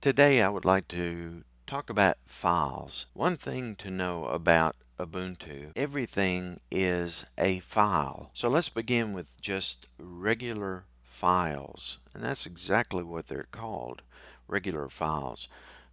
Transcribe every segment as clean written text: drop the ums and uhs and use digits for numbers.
Today I would like to talk about files. One thing to know about Ubuntu, everything is a file. So let's begin with just regular files, and that's exactly what they're called, regular files.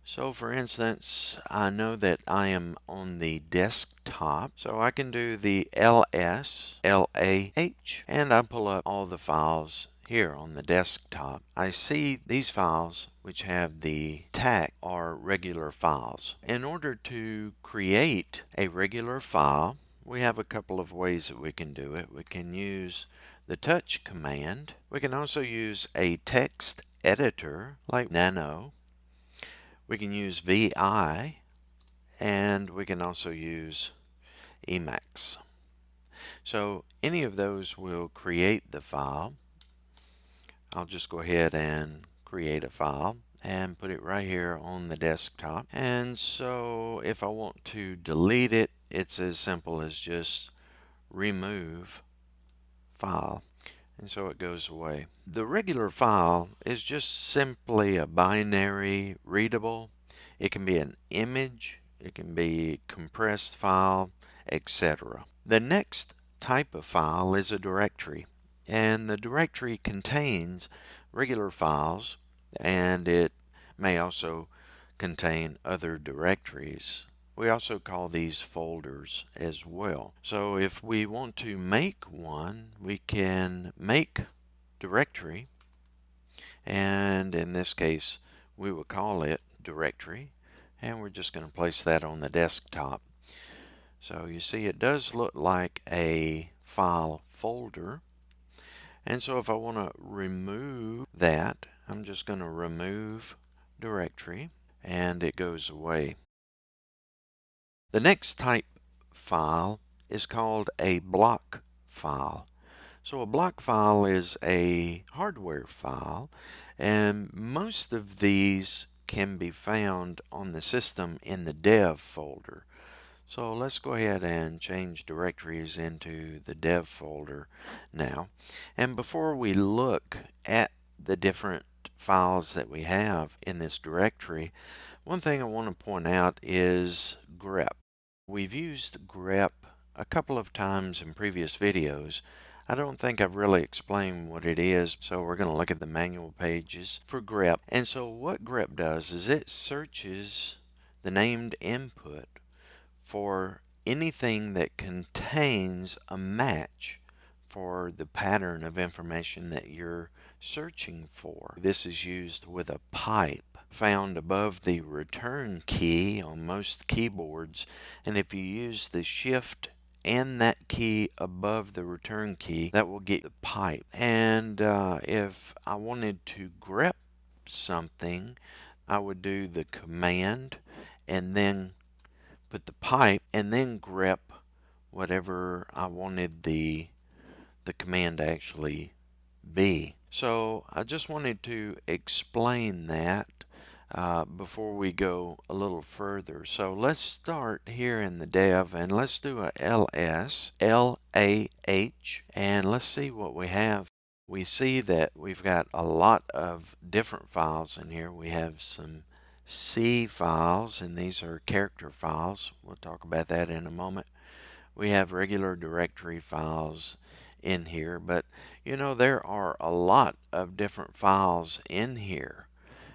So for instance, I know that I am on the desktop, so I can do the ls, LAH, and I pull up all the files here on the desktop. I see these files which have the tag are regular files. In order to create a regular file, we have a couple of ways that we can do it. We can use the touch command. We can also use a text editor like nano. We can use VI, and we can also use emacs. So any of those will create the file. I'll just go ahead and create a file and put it right here on the desktop. And so if I want to delete it, it's as simple as just remove file. And so it goes away. The regular file is just simply a binary readable. It can be an image, it can be a compressed file, etc. The next type of file is a directory, and the directory contains regular files, and it may also contain other directories. We also call these folders as well. So if we want to make one, we can make directory, and in this case we will call it directory, and we're just going to place that on the desktop. So you see it does look like a file folder, and so if I want to remove that, I'm just going to remove directory, and it goes away. The next type file is called a block file. So a block file is a hardware file, and most of these can be found on the system in the dev folder. So let's go ahead and change directories into the dev folder now. And before we look at the different files that we have in this directory, one thing I want to point out is grep. We've used grep a couple of times in previous videos. I don't think I've really explained what it is, so we're going to look at the manual pages for grep. And so what grep does is it searches the named input for anything that contains a match for the pattern of information that you're searching for. This is used with a pipe found above the return key on most keyboards, and if you use the shift and that key above the return key, that will get the pipe. And if I wanted to grep something, I would do the command and then put the pipe and then grep whatever I wanted the command to actually be. So I just wanted to explain that before we go a little further. So let's start here in the dev, and let's do a ls, LAH, and let's see what we have. We see that we've got a lot of different files in here. We have some C files, and these are character files. We'll talk about that in a moment. We have regular directory files in here, but you know, there are a lot of different files in here,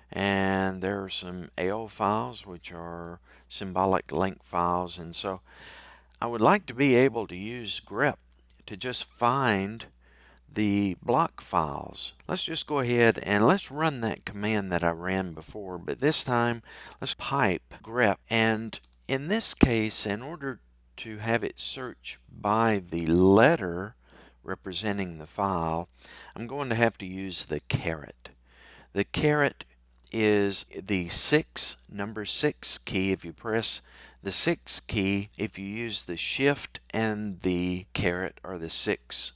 and there are some L files which are symbolic link files, and so I would like to be able to use grep to just find the block files. Let's just go ahead and let's run that command that I ran before, but this time let's pipe grep, and in this case, in order to have it search by the letter representing the file, I'm going to have to use the caret. The caret is the number 6 key. If you press the 6 key, if you use the shift and the caret, or the 6,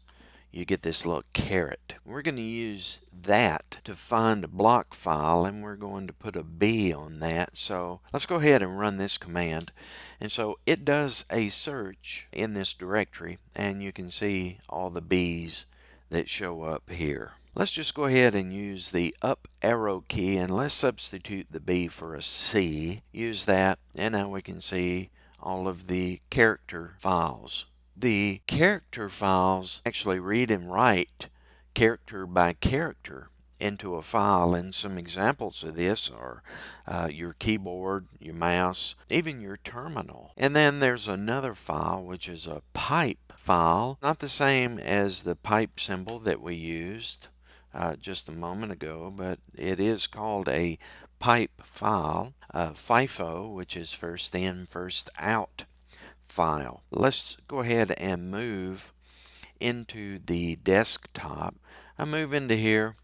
you get this little caret. We're going to use that to find a block file, and we're going to put a B on that. So let's go ahead and run this command. And so it does a search in this directory, and you can see all the B's that show up here. Let's just go ahead and use the up arrow key, and let's substitute the B for a C. Use that, and now we can see all of the character files. The character files actually read and write character by character into a file, and some examples of this are your keyboard, your mouse, even your terminal. And then there's another file which is a pipe file, not the same as the pipe symbol that we used just a moment ago, but it is called a pipe file. FIFO, which is first in, first out file. Let's go ahead and move into the desktop. I move into here,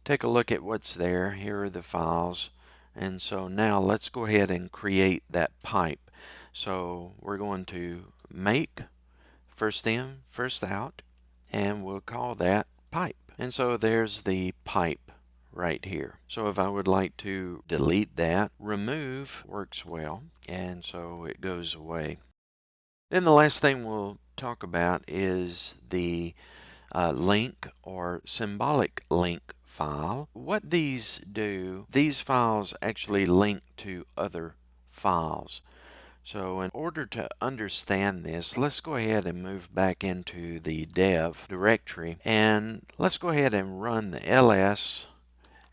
take a look at what's there. Here are the files. And so now let's go ahead and create that pipe. So we're going to make first in, first out, and we'll call that pipe. And so there's the pipe right here. So if I would like to delete that, remove works well, and so it goes away. Then the last thing we'll talk about is the link or symbolic link file. What these do, these files actually link to other files. So in order to understand this, let's go ahead and move back into the dev directory, and let's go ahead and run the ls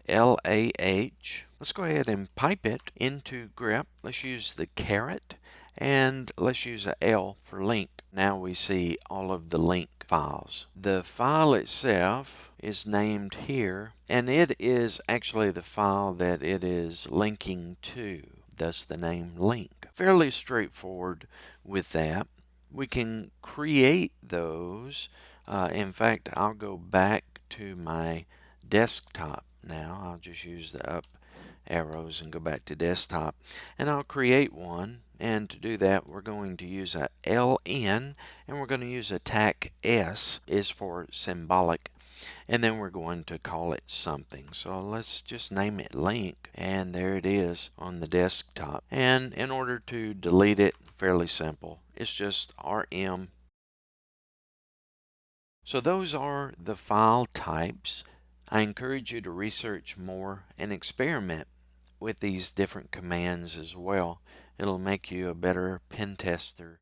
LAH. Let's go ahead and pipe it into grep. Let's use the caret, and let's use a L for link. Now we see all of the link files. The file itself is named here, and it is actually the file that it is linking to, thus the name link. Fairly straightforward with that. We can create those. In fact, I'll go back to my desktop now. I'll just use the up arrows and go back to desktop, and I'll create one. And to do that, we're going to use a LN, and we're going to use a TAC S is for symbolic, and then we're going to call it something. So let's just name it link, and there it is on the desktop. And in order to delete it, fairly simple. It's just RM. So those are the file types. I encourage you to research more and experiment with these different commands as well. It'll make you a better pen tester.